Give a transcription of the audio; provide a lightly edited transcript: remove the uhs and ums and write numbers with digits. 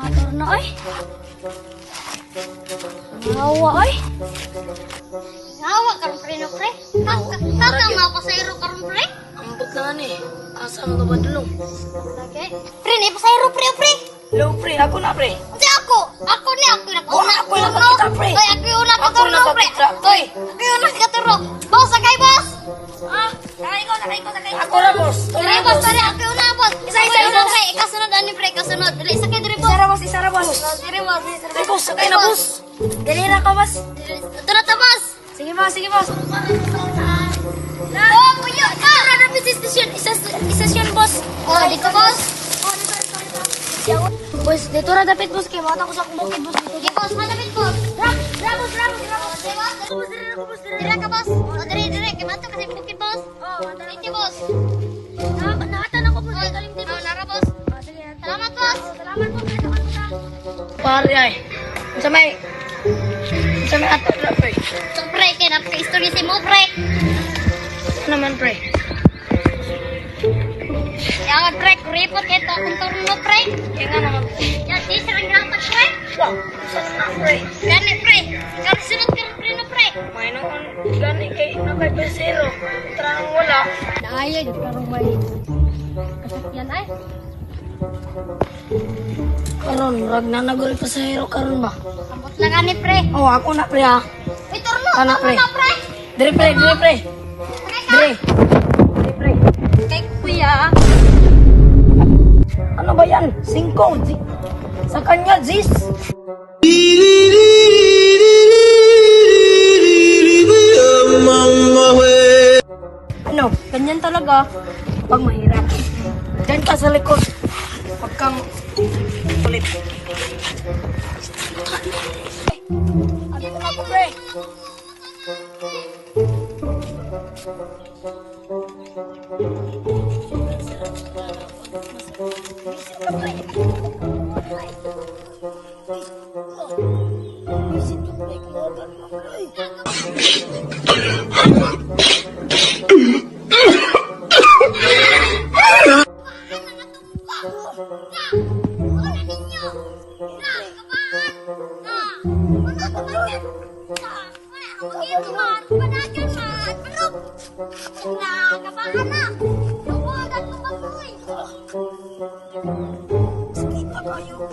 Motor na ay. Ngawa ay. Ngawa karon pre no pre. Kakang mga pasayro karon pre. Ambot na ni. Asa mo ba dulong? Okay. Pre ni pasayro pre pre. Hello pre, ako na pre. Hindi ako. Ako ni ako na. Ako na kita pre. Ay ako yung Ako nakaturo na pre. kapitra. Toy. Ako yung nakaturo. Boss, sakay boss. Ah, sakay ko. Ako na boss. Dili boss, dili ako yung na boss. Isa-isa na pre. Ikasunod ani pre, ikasunod. Dili sakay diri boss. Isa ra boss. Diri boss. Ay boss, sakay na boss. Dali na ka boss. Tara ta boss. Sige boss. Oh, puyo. Tara na station. Station boss. Oh, dito boss. Boss, dito ra dapit boss kay mata ko sa akong bukid boss. Sige boss, malapit boss. Bravo. Dira ka boss. Oh, dire. Kemato kasi bukid boss. Oh, Thank you boss. nakatan ako boss. Galing din Oh, nara boss. Salamat boss. Salamat po. Pare ay. Sa may ato na pre. So pre, kaya napaka-history si mo pre. Ano naman pre? Yan pre, report kaya to kung turun mo pre. Kaya nga naman pre. Yan, di sarang grapat pre. Wow, sas na pre. Gani pre. Gani sunod ka pre no pre. May noon gani kay nakay pesero. Tarang wala. Dahil karong may kasakyan ay. Karon rag na nagol pasahero karon ba? Ambot lang ani pre. Oh, ako na pre ha. Uy, turno. Kana, pre. Na pre. Dire pre. Sakay ka. Dire pre. Kay kuya. Ano ba yan? 5. Sa kanya, Zis. Ano? Ganyan talaga. Pag mahirap. Diyan ka sa likod. Pag kang ulit. Andito na ako, pre. Kita kayo.